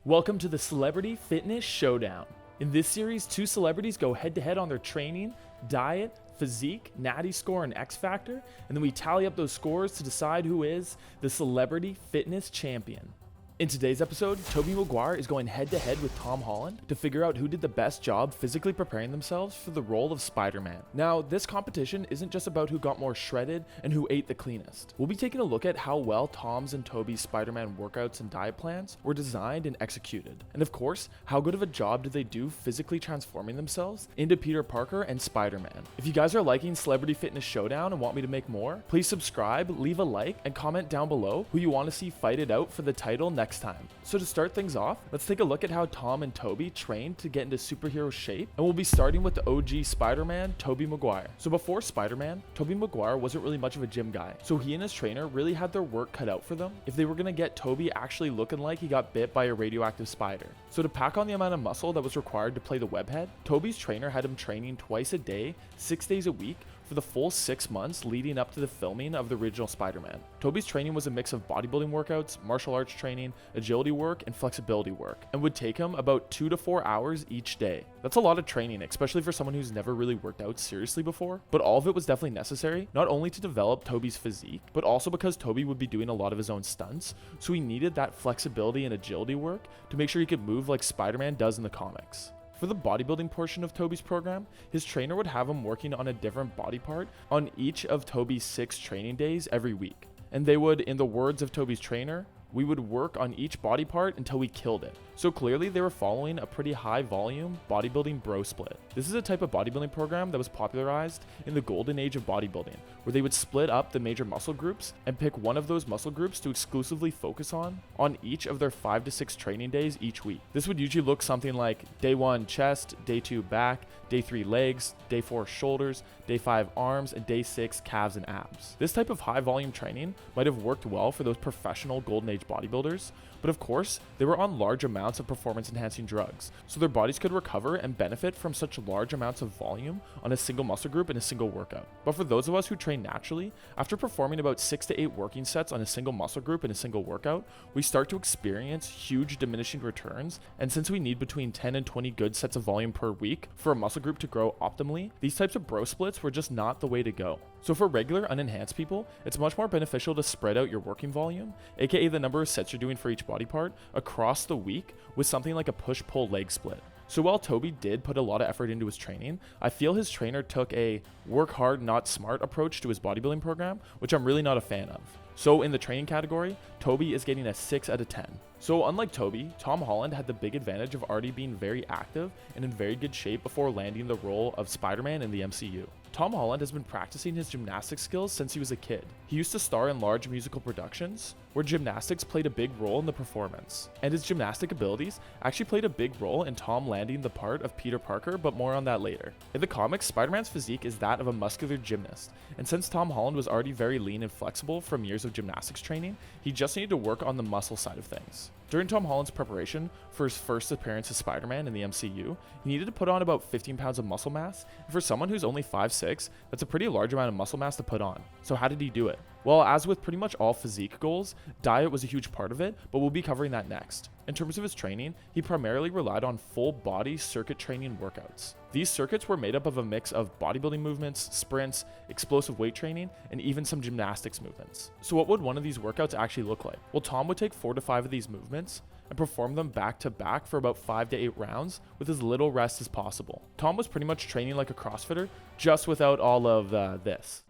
Welcome to the Celebrity Fitness Showdown. In this series, two celebrities go head to head on their training, diet, physique, natty score, and X Factor, and then we tally up those scores to decide who is the Celebrity Fitness Champion. In today's episode, Tobey Maguire is going head to head with Tom Holland to figure out who did the best job physically preparing themselves for the role of Spider-Man. Now, this competition isn't just about who got more shredded and who ate the cleanest. We'll be taking a look at how well Tom's and Tobey's Spider-Man workouts and diet plans were designed and executed. And of course, how good of a job did they do physically transforming themselves into Peter Parker and Spider-Man. If you guys are liking Celebrity Fitness Showdown and want me to make more, please subscribe, leave a like, and comment down below who you want to see fight it out for the title next time. So to start things off, let's take a look at how Tom and Tobey trained to get into superhero shape, and we'll be starting with the OG Spider-Man, Tobey Maguire. So before Spider-Man, Tobey Maguire wasn't really much of a gym guy, so he and his trainer really had their work cut out for them if they were going to get Tobey actually looking like he got bit by a radioactive spider. So to pack on the amount of muscle that was required to play the webhead, Tobey's trainer had him training twice a day, 6 days a week, for the full 6 months leading up to the filming of the original Spider-Man. Tobey's training was a mix of bodybuilding workouts, martial arts training, agility work, and flexibility work, and would take him about 2 to 4 hours each day. That's a lot of training, especially for someone who's never really worked out seriously before, but all of it was definitely necessary, not only to develop Tobey's physique, but also because Tobey would be doing a lot of his own stunts, so he needed that flexibility and agility work to make sure he could move like Spider-Man does in the comics. For the bodybuilding portion of Tobey's program, his trainer would have him working on a different body part on each of Tobey's 6 training days every week. And they would, in the words of Tobey's trainer, we would work on each body part until we killed it. So clearly they were following a pretty high volume bodybuilding bro split. This is a type of bodybuilding program that was popularized in the golden age of bodybuilding, where they would split up the major muscle groups and pick one of those muscle groups to exclusively focus on each of their 5 to 6 training days each week. This would usually look something like day 1 chest, day 2 back, day 3 legs, day 4 shoulders, day 5 arms, and day 6 calves and abs. This type of high volume training might have worked well for those professional golden age bodybuilders, but of course, they were on large amounts of performance enhancing drugs, so their bodies could recover and benefit from such large amounts of volume on a single muscle group in a single workout. But for those of us who train naturally, after performing about 6 to 8 working sets on a single muscle group in a single workout, we start to experience huge diminishing returns, and since we need between 10 and 20 good sets of volume per week for a muscle group to grow optimally, these types of bro splits were just not the way to go. So for regular unenhanced people, it's much more beneficial to spread out your working volume, aka the number of sets you're doing for each body part, across the week with something like a push-pull leg split. So while Tobey did put a lot of effort into his training, I feel his trainer took a work hard, not smart approach to his bodybuilding program, which I'm really not a fan of. So in the training category, Tobey is getting a 6 out of 10. So unlike Tobey, Tom Holland had the big advantage of already being very active and in very good shape before landing the role of Spider-Man in the MCU. Tom Holland has been practicing his gymnastics skills since he was a kid. He used to star in large musical productions where gymnastics played a big role in the performance. And his gymnastic abilities actually played a big role in Tom landing the part of Peter Parker, but more on that later. In the comics, Spider-Man's physique is that of a muscular gymnast, and since Tom Holland was already very lean and flexible from years of gymnastics training, he just needed to work on the muscle side of things. During Tom Holland's preparation for his first appearance as Spider-Man in the MCU, he needed to put on about 15 pounds of muscle mass, and for someone who's only 5'6", that's a pretty large amount of muscle mass to put on. So how did he do it? Well, as with pretty much all physique goals, diet was a huge part of it, but we'll be covering that next. In terms of his training, he primarily relied on full body circuit training workouts. These circuits were made up of a mix of bodybuilding movements, sprints, explosive weight training, and even some gymnastics movements. So what would one of these workouts actually look like? Well, Tom would take 4 to 5 of these movements and perform them back to back for about 5 to 8 rounds with as little rest as possible. Tom was pretty much training like a CrossFitter, just without all of this.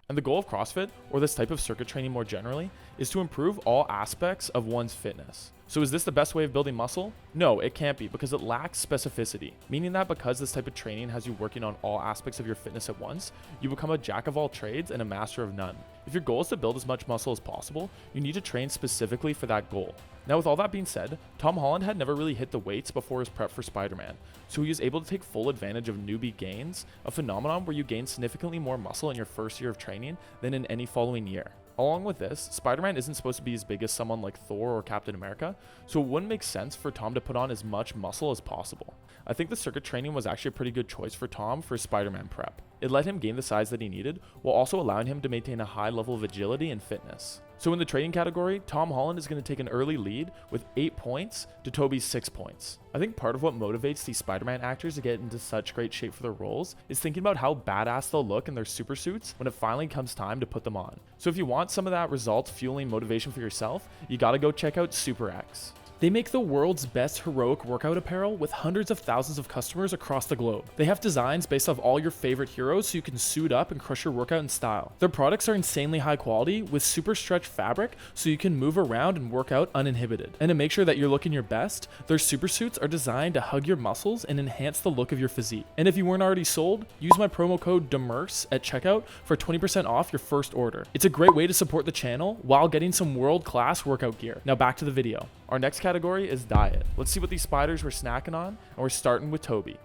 And the goal of CrossFit, or this type of circuit training more generally, is to improve all aspects of one's fitness. So is this the best way of building muscle? No, it can't be, because it lacks specificity, meaning that because this type of training has you working on all aspects of your fitness at once, you become a jack of all trades and a master of none. If your goal is to build as much muscle as possible, you need to train specifically for that goal. Now with all that being said, Tom Holland had never really hit the weights before his prep for Spider-Man, so he was able to take full advantage of newbie gains, a phenomenon where you gain significantly more muscle in your first year of training than in any following year. Along with this, Spider-Man isn't supposed to be as big as someone like Thor or Captain America, so it wouldn't make sense for Tom to put on as much muscle as possible. I think the circuit training was actually a pretty good choice for Tom for his Spider-Man prep. It let him gain the size that he needed, while also allowing him to maintain a high level of agility and fitness. So in the training category, Tom Holland is going to take an early lead with 8 points to Toby's 6 points. I think part of what motivates these Spider-Man actors to get into such great shape for their roles is thinking about how badass they'll look in their super suits when it finally comes time to put them on. So if you want some of that results fueling motivation for yourself, you gotta go check out Super X. They make the world's best heroic workout apparel with hundreds of thousands of customers across the globe. They have designs based off all your favorite heroes so you can suit up and crush your workout in style. Their products are insanely high quality with super stretch fabric so you can move around and work out uninhibited. And to make sure that you're looking your best, their super suits are designed to hug your muscles and enhance the look of your physique. And if you weren't already sold, use my promo code DEMERCE at checkout for 20% off your first order. It's a great way to support the channel while getting some world-class workout gear. Now back to the video. Our next category is diet. Let's see what these spiders were snacking on, and we're starting with Toby.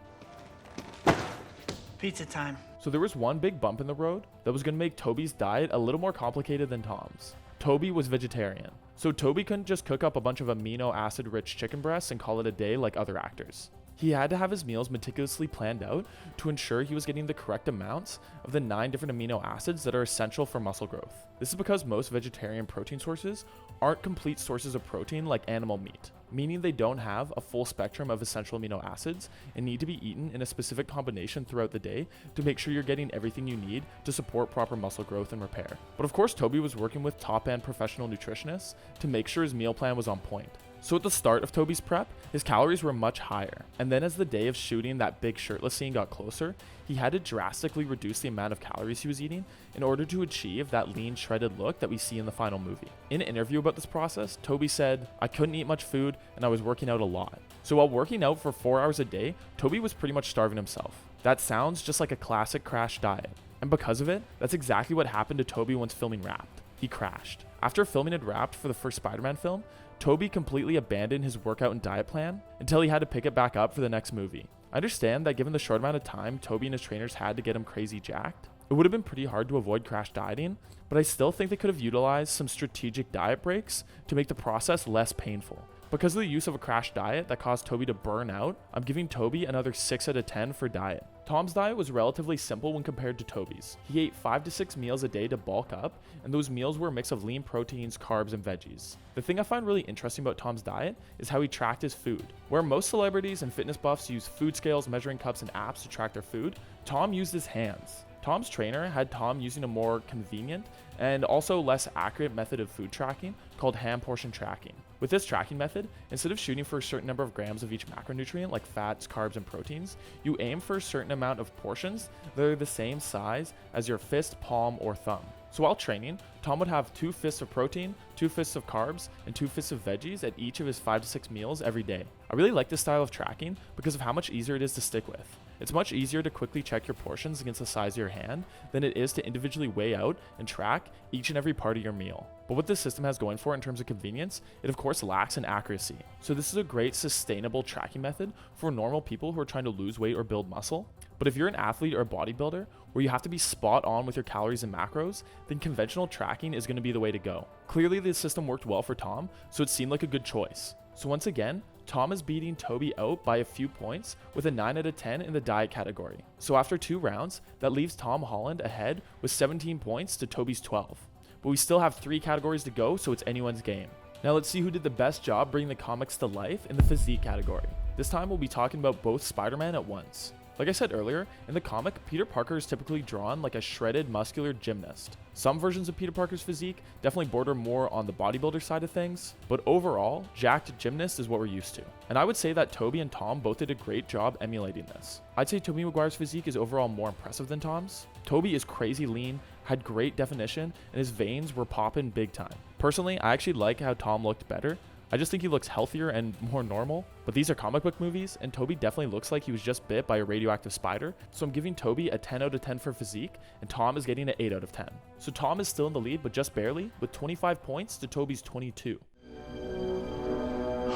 Pizza time. So there was one big bump in the road that was going to make Toby's diet a little more complicated than Tom's. Toby was vegetarian. So Toby couldn't just cook up a bunch of amino acid rich chicken breasts and call it a day like other actors. He had to have his meals meticulously planned out to ensure he was getting the correct amounts of the 9 different amino acids that are essential for muscle growth. This is because most vegetarian protein sources aren't complete sources of protein like animal meat, meaning they don't have a full spectrum of essential amino acids and need to be eaten in a specific combination throughout the day to make sure you're getting everything you need to support proper muscle growth and repair. But of course, Toby was working with top-end professional nutritionists to make sure his meal plan was on point. So at the start of Toby's prep, his calories were much higher, and then as the day of shooting that big shirtless scene got closer, he had to drastically reduce the amount of calories he was eating in order to achieve that lean, shredded look that we see in the final movie. In an interview about this process, Toby said, "I couldn't eat much food and I was working out a lot." So while working out for 4 hours a day, Toby was pretty much starving himself. That sounds just like a classic crash diet. And because of it, that's exactly what happened to Toby once filming Wrapped. He crashed. After filming it Wrapped for the first Spider-Man film, Toby completely abandoned his workout and diet plan until he had to pick it back up for the next movie. I understand that given the short amount of time Toby and his trainers had to get him crazy jacked, it would have been pretty hard to avoid crash dieting, but I still think they could have utilized some strategic diet breaks to make the process less painful. Because of the use of a crash diet that caused Toby to burn out, I'm giving Toby another 6 out of 10 for diet. Tom's diet was relatively simple when compared to Toby's. He ate 5 to 6 meals a day to bulk up, and those meals were a mix of lean proteins, carbs, and veggies. The thing I find really interesting about Tom's diet is how he tracked his food. Where most celebrities and fitness buffs use food scales, measuring cups, and apps to track their food, Tom used his hands. Tom's trainer had Tom using a more convenient and also less accurate method of food tracking called hand portion tracking. With this tracking method, instead of shooting for a certain number of grams of each macronutrient like fats, carbs, and proteins, you aim for a certain amount of portions that are the same size as your fist, palm, or thumb. So while training, Tom would have 2 fists of protein, 2 fists of carbs, and 2 fists of veggies at each of his 5 to 6 meals every day. I really like this style of tracking because of how much easier it is to stick with. It's much easier to quickly check your portions against the size of your hand than it is to individually weigh out and track each and every part of your meal. But what this system has going for it in terms of convenience, it of course lacks in accuracy. So this is a great sustainable tracking method for normal people who are trying to lose weight or build muscle. But if you're an athlete or a bodybuilder where you have to be spot on with your calories and macros, then conventional tracking is going to be the way to go. Clearly this system worked well for Tom, so it seemed like a good choice. So once again, Tom is beating Toby out by a few points with a 9 out of 10 in the diet category. So after 2 rounds, that leaves Tom Holland ahead with 17 points to Toby's 12. But we still have 3 categories to go, so it's anyone's game. Now let's see who did the best job bringing the comics to life in the physique category. This time we'll be talking about both Spider-Man at once. Like I said earlier, in the comic, Peter Parker is typically drawn like a shredded, muscular gymnast. Some versions of Peter Parker's physique definitely border more on the bodybuilder side of things, but overall, jacked gymnast is what we're used to. And I would say that Toby and Tom both did a great job emulating this. I'd say Tobey Maguire's physique is overall more impressive than Tom's. Toby is crazy lean, had great definition, and his veins were popping big time. Personally, I actually like how Tom looked better. I just think he looks healthier and more normal, but these are comic book movies, and Toby definitely looks like he was just bit by a radioactive spider, so I'm giving Toby a 10 out of 10 for physique, and Tom is getting an 8 out of 10. So Tom is still in the lead, but just barely, with 25 points to Toby's 22.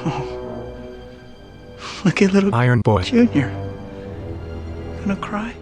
Oh, look at little Iron Boy Junior. Gonna cry?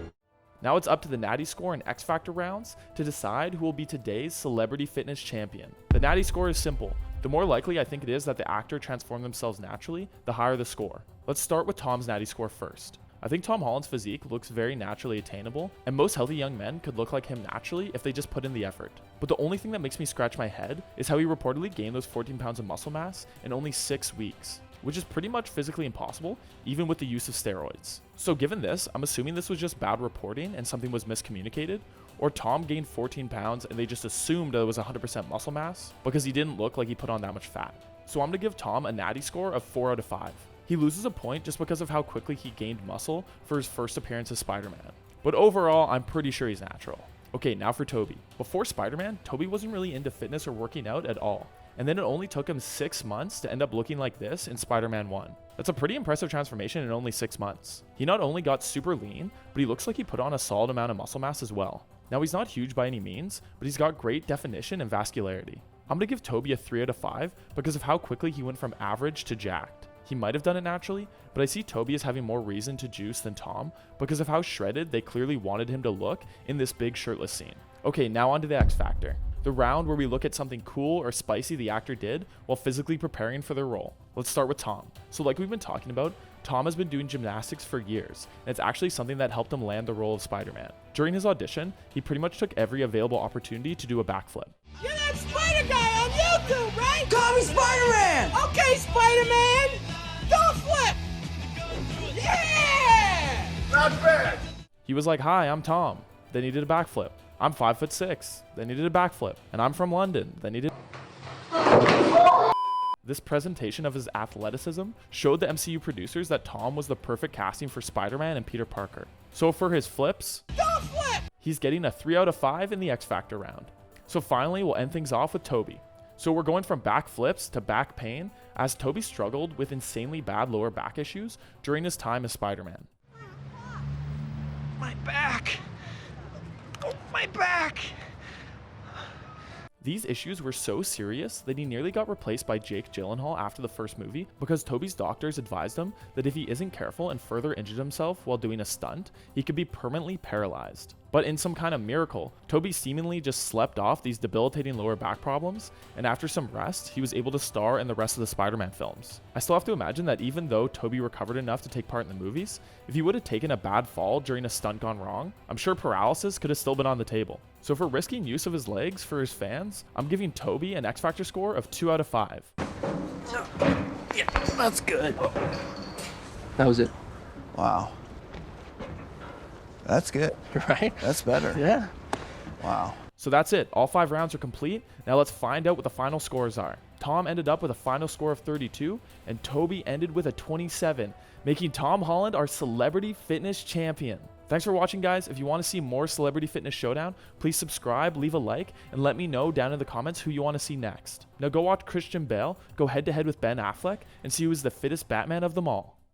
Now it's up to the Natty Score and X Factor rounds to decide who will be today's Celebrity Fitness Champion. The Natty Score is simple. The more likely I think it is that the actor transformed themselves naturally, the higher the score. Let's start with Tom's Natty Score first. I think Tom Holland's physique looks very naturally attainable, and most healthy young men could look like him naturally if they just put in the effort. But the only thing that makes me scratch my head is how he reportedly gained those 14 pounds of muscle mass in only 6 weeks, which is pretty much physically impossible, even with the use of steroids. So given this, I'm assuming this was just bad reporting and something was miscommunicated, or Tom gained 14 pounds and they just assumed that it was 100% muscle mass because he didn't look like he put on that much fat. So I'm gonna give Tom a natty score of 4 out of 5. He loses a point just because of how quickly he gained muscle for his first appearance as Spider-Man. But overall, I'm pretty sure he's natural. Okay, now for Toby. Before Spider-Man, Toby wasn't really into fitness or working out at all. And then it only took him 6 months to end up looking like this in Spider-Man 1. That's a pretty impressive transformation in only 6 months. He not only got super lean, but he looks like he put on a solid amount of muscle mass as well. Now he's not huge by any means, but he's got great definition and vascularity. I'm gonna give Toby a 3 out of 5 because of how quickly he went from average to jacked. He might have done it naturally, but I see Toby as having more reason to juice than Tom because of how shredded they clearly wanted him to look in this big shirtless scene. Okay, now on to the X Factor. The round where we look at something cool or spicy the actor did while physically preparing for their role. Let's start with Tom. So like we've been talking about, Tom has been doing gymnastics for years, and it's actually something that helped him land the role of Spider-Man. During his audition, he pretty much took every available opportunity to do a backflip. You're that Spider guy on YouTube, right? Call me Spider-Man! Okay, Spider-Man! Don't flip! Yeah! Not bad. He was like, "Hi, I'm Tom." Then he did a backflip. "I'm 5'6". Then he did a backflip. And I'm from London. Then he did. This presentation of his athleticism showed the MCU producers that Tom was the perfect casting for Spider-Man and Peter Parker. So for his flips, Don't flip! he's getting a 3 out of 5 in the X Factor round. So finally, we'll end things off with Toby. So we're going from back flips to back pain as Toby struggled with insanely bad lower back issues during his time as Spider-Man. My back. Oh, my back. These issues were so serious that he nearly got replaced by Jake Gyllenhaal after the first movie because Toby's doctors advised him that if he isn't careful and further injured himself while doing a stunt, he could be permanently paralyzed. But in some kind of miracle, Toby seemingly just slept off these debilitating lower back problems, and after some rest, he was able to star in the rest of the Spider-Man films. I still have to imagine that even though Toby recovered enough to take part in the movies, if he would have taken a bad fall during a stunt gone wrong, I'm sure paralysis could have still been on the table. So for risking use of his legs for his fans, I'm giving Toby an X Factor score of 2 out of 5. Yeah, that's good. That was it. Wow. That's good. Right? That's better. Yeah. Wow. So that's it. All 5 rounds are complete. Now let's find out what the final scores are. Tom ended up with a final score of 32, and Toby ended with a 27, making Tom Holland our Celebrity Fitness Champion. Thanks for watching, guys. If you want to see more Celebrity Fitness Showdown, please subscribe, leave a like, and let me know down in the comments who you want to see next. Now go watch Christian Bale go head-to-head with Ben Affleck and see who is the fittest Batman of them all.